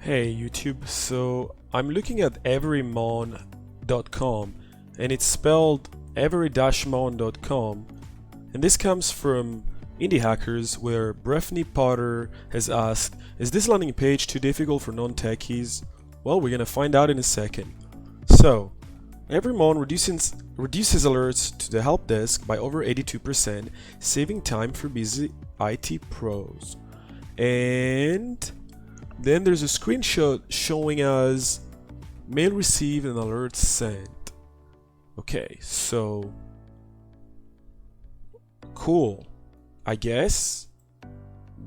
Hey YouTube, so I'm looking at everymon.com and it's spelled every-mon.com, and this comes from Indie Hackers, where Breffney Potter has asked, is this landing page too difficult for non-techies? Well, we're gonna find out in a second. So, Everymon reduces alerts to the help desk by over 82%, saving time for busy IT pros. And then there's a screenshot showing us mail received and alert sent. Okay, so cool. I guess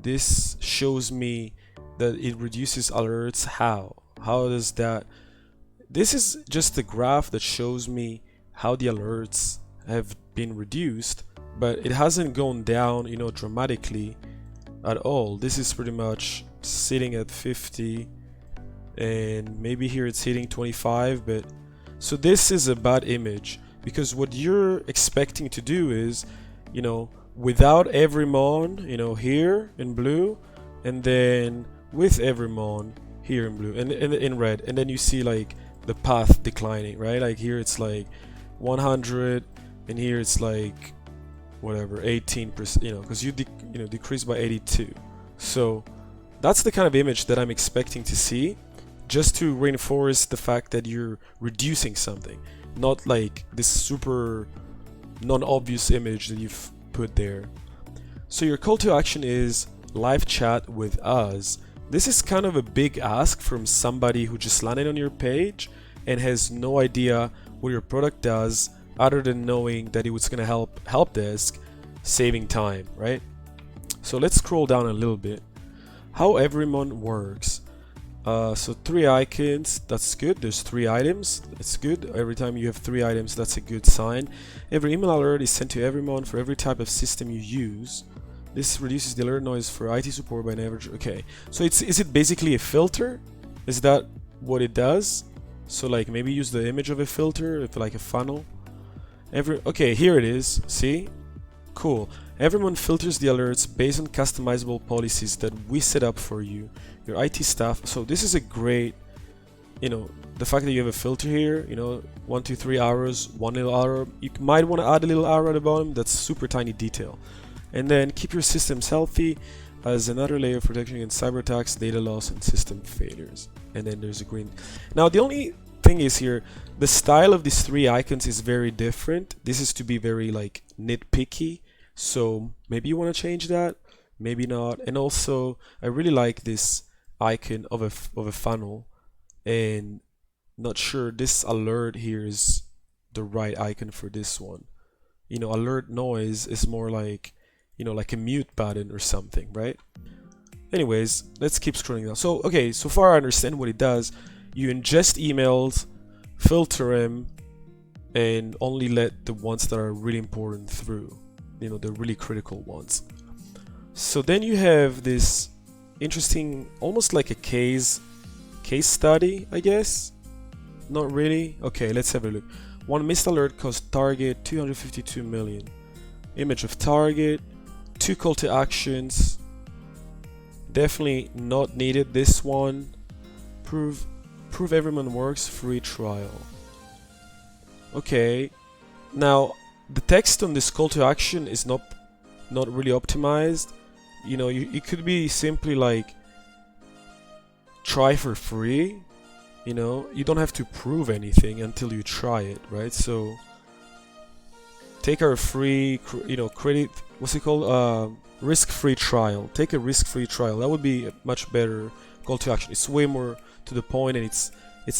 this shows me that it reduces alerts. How does that? This is just a graph that shows me how the alerts have been reduced, but it hasn't gone down, dramatically at all. This is pretty much sitting at 50, and maybe here it's hitting 25, but so this is a bad image, because what you're expecting to do is, without Everymon, here in blue, and then with Everymon here in blue and in red, and then you see like the path declining, right? Like here it's like 100, and here it's like whatever 18%, because you decrease by 82. So that's the kind of image that I'm expecting to see, just to reinforce the fact that you're reducing something, not like this super non-obvious image that you've put there. So your call to action is live chat with us. This is kind of a big ask from somebody who just landed on your page and has no idea what your product does, other than knowing that it was going to help desk saving time, right? So let's scroll down a little bit. How Everymon works. So 3 icons, that's good. There's 3 items, that's good. Every time you have 3 items, that's a good sign. Every email alert is sent to Everymon for every type of system you use. This reduces the alert noise for IT support by an average. Okay, so is it basically a filter? Is that what it does? So like maybe use the image of a filter, if like a funnel. Okay, here it is. See? Cool. Everyone filters the alerts based on customizable policies that we set up for you, your IT staff. So this is a great, the fact that you have a filter here, 1, 2, 3 hours, 1 little arrow. You might want to add a little arrow at the bottom. That's super tiny detail. And then keep your systems healthy as another layer of protection against cyber attacks, data loss, and system failures. And then there's a green. Now the only thing is here, the style of these 3 icons is very different. This is to be very like nitpicky. So maybe you want to change that, maybe not. And also, I really like this icon of a funnel, and not sure this alert here is the right icon for this one. Alert noise is more like, like a mute button or something, right? Anyways, let's keep scrolling down. So, okay, so far I understand what it does. You ingest emails, filter them, and only let the ones that are really important through. The really critical ones. So then you have this interesting, almost like a case study, I guess. Not really. Okay, let's have a look. One missed alert cost target 252 million. Image of target, 2 call to actions. Definitely not needed. This one. Prove Everyone works, free trial. Okay. Now the text on this call to action is not really optimized. It could be simply like try for free. You don't have to prove anything until you try it, right? So take our free, credit, what's it called? Risk-free trial. Take a risk-free trial. That would be a much better call to action. It's way more to the point, and it's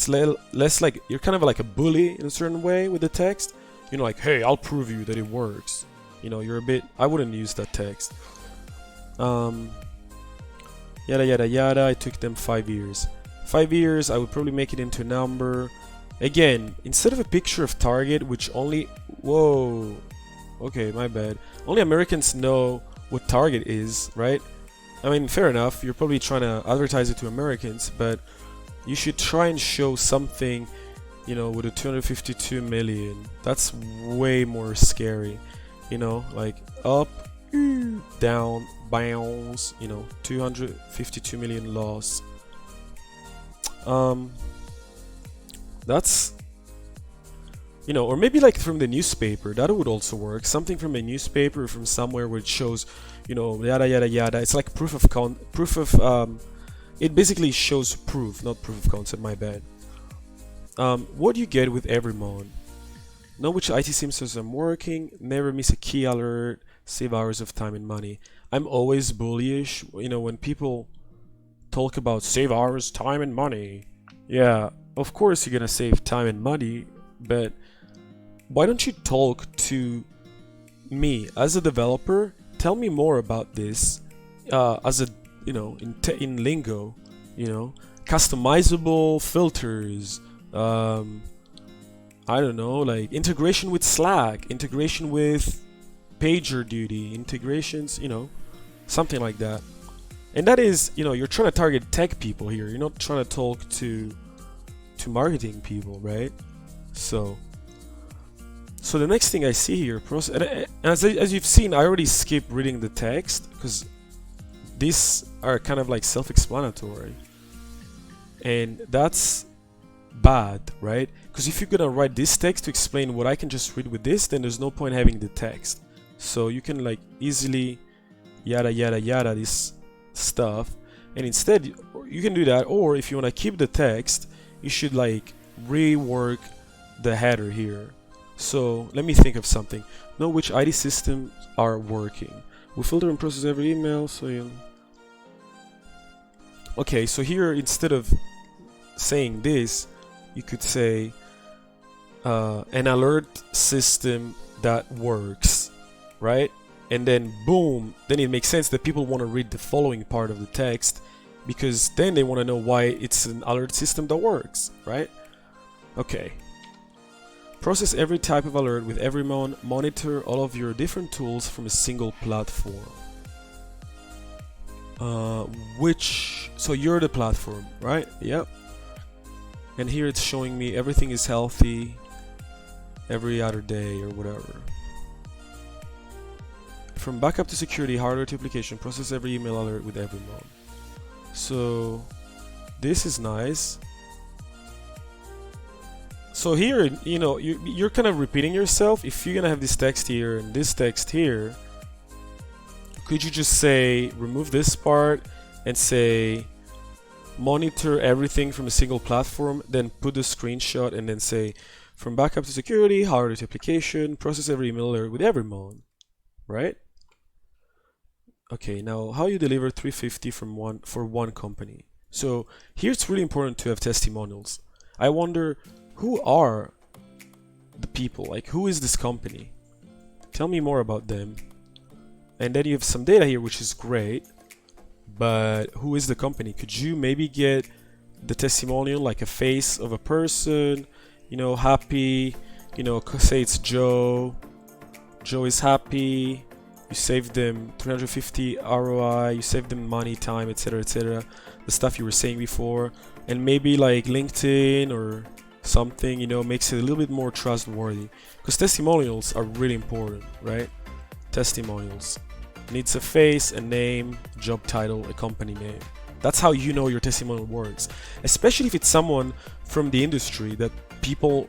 less like you're kind of like a bully in a certain way with the text. Like, hey, I'll prove you that it works. You're a bit. I wouldn't use that text. Yada yada yada. It took them 5 years. 5 years. I would probably make it into a number. Again, instead of a picture of target, which only. Whoa. Okay, my bad. Only Americans know what target is, right? I mean, fair enough. You're probably trying to advertise it to Americans, but you should try and show something. With a 252 million, that's way more scary. Like up, down, bounce, 252 million loss. Um, that's, you know, or maybe like from the newspaper, that would also work. Something from a newspaper, from somewhere where it shows, you know, yada yada yada. It's like proof of it basically shows proof, not proof of concept, my bad. What do you get with every mon? Know which IT systems I'm working, never miss a key alert, save hours of time and money. I'm always bullish, you know, when people talk about save hours, time and money. Yeah, of course you're gonna save time and money, but why don't you talk to me as a developer? Tell me more about this as a, you know, in lingo, you know, customizable filters, I don't know, like integration with Slack, integration with PagerDuty, integrations, you know, something like that. And that is, you know, you're trying to target tech people here. You're not trying to talk to marketing people, right? So the next thing I see here, and as you've seen, I already skipped reading the text because these are kind of like self-explanatory, and that's bad, right? Because if you're gonna write this text to explain what I can just read with this, then there's no point having the text. So you can like easily yada yada yada this stuff, and instead you can do that. Or if you want to keep the text, you should like rework the header here. So let me think of something. Know which IT systems are working. We filter and process every email, so you. Okay, so here instead of saying this, you could say an alert system that works, right? And then boom, then it makes sense that people want to read the following part of the text, because then they want to know why it's an alert system that works, right? Okay. Process every type of alert with every monitor all of your different tools from a single platform. So you're the platform, right? Yep. And here it's showing me everything is healthy every other day or whatever. From backup to security, hardware to application, process every email alert with every mon. So this is nice. So here, you know, you're kind of repeating yourself. If you're gonna have this text here and this text here, could you just say remove this part and say monitor everything from a single platform, then put the screenshot and then say from backup to security, hardware to application, process every email alert with every mon, right? Okay, now how you deliver 350 for one company. So here it's really important to have testimonials. I wonder, who are the people? Like, who is this company? Tell me more about them. And then you have some data here, which is great. But who is the company? Could you maybe get the testimonial, like a face of a person, you know, happy, you know, say it's Joe. Joe is happy. You saved them 350 ROI, you saved them money, time, etc., etc. The stuff you were saying before. And maybe like LinkedIn or something, you know, makes it a little bit more trustworthy, because testimonials are really important, right? Testimonials needs a face, a name, job title, a company name. That's how you know your testimonial works, especially if it's someone from the industry that people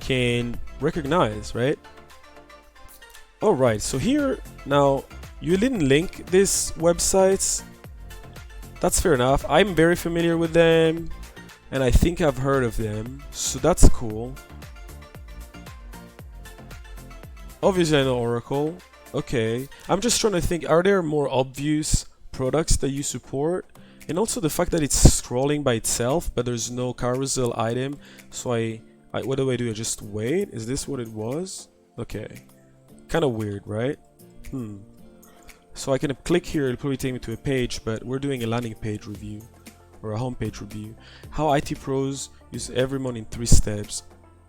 can recognize, right? All right, so here now you didn't link these websites. That's fair enough. I'm very familiar with them, and I think I've heard of them, so that's cool. Obviously I know Oracle. Okay, I'm just trying to think, are there more obvious products that you support? And also the fact that it's scrolling by itself, but there's no carousel item. So what do? I just wait? Is this what it was? Okay, kind of weird, right? So I can click here, it'll probably take me to a page, but we're doing a landing page review or a homepage review. How IT pros use everyone in 3 steps.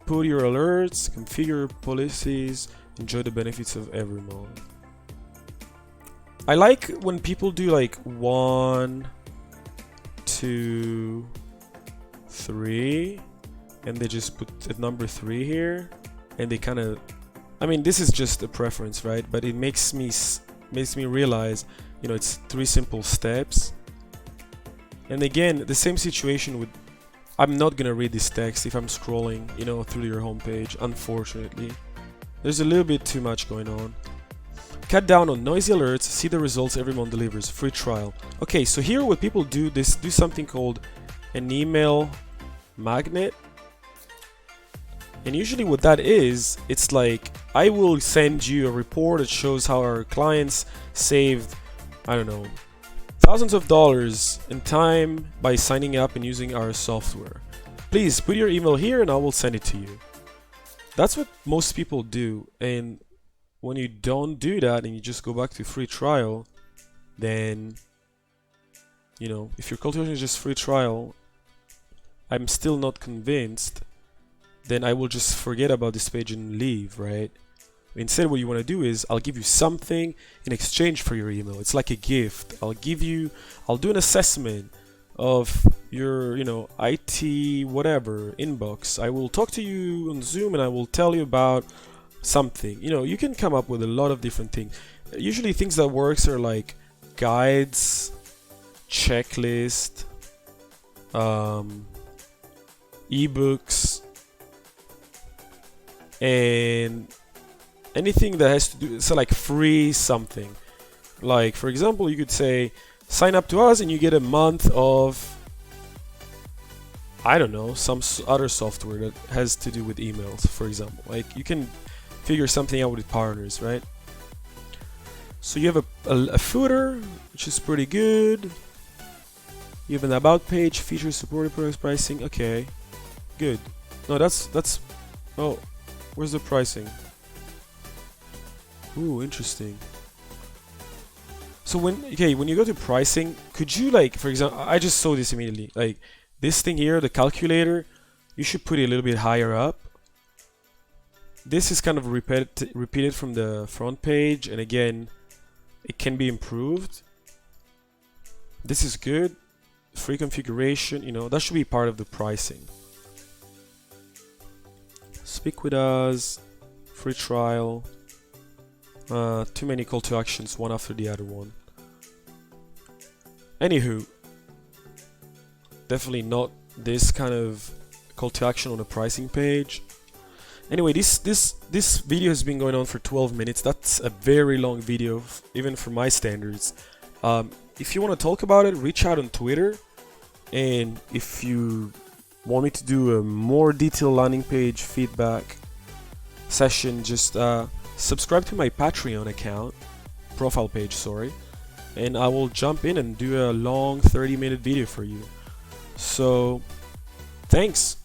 Put your alerts, configure policies, enjoy the benefits of everyone. I like when people do like 1, 2, 3, and they just put a number 3 here, and they kind of, I mean, this is just a preference, right? But it makes me realize, you know, it's 3 simple steps. And again, the same situation with I'm not gonna read this text if I'm scrolling, you know, through your homepage, unfortunately. There's a little bit too much going on. Cut down on noisy alerts, see the results every month delivers, free trial. Okay, so here what people do, do something called an email magnet. And usually what that is, it's like, I will send you a report that shows how our clients saved, I don't know, thousands of dollars in time by signing up and using our software. Please put your email here and I will send it to you. That's what most people do. And when you don't do that and you just go back to free trial, then, you know, if your call to action is just free trial, I'm still not convinced, then I will just forget about this page and leave, right? Instead, what you want to do is, I'll give you something in exchange for your email. It's like a gift. I'll do an assessment of your, you know, IT whatever inbox. I will talk to you on Zoom and I will tell you about something. You know, you can come up with a lot of different things. Usually things that works are like guides, checklist, ebooks, and anything that has to do, so like free something. Like for example, you could say sign up to us and you get a month of, I don't know, some other software that has to do with emails, for example. Like you can figure something out with partners, right? So you have a footer, which is pretty good. You have an about page, features, supported products, pricing. Okay, good. No, that's oh, where's the pricing? Ooh, interesting. So when you go to pricing, could you, like, for example, I just saw this immediately, like this thing here, the calculator, you should put it a little bit higher up. This is kind of repeated from the front page, and again, it can be improved. This is good. Free configuration, you know, that should be part of the pricing. Speak with us, free trial. Too many call to actions, one after the other one. Anywho, definitely not this kind of call to action on a pricing page. Anyway, this video has been going on for 12 minutes. That's a very long video, even for my standards. If you want to talk about it, reach out on Twitter. And if you want me to do a more detailed landing page feedback session, just subscribe to my Patreon account, profile page, sorry, and I will jump in and do a long 30-minute video for you. So, thanks.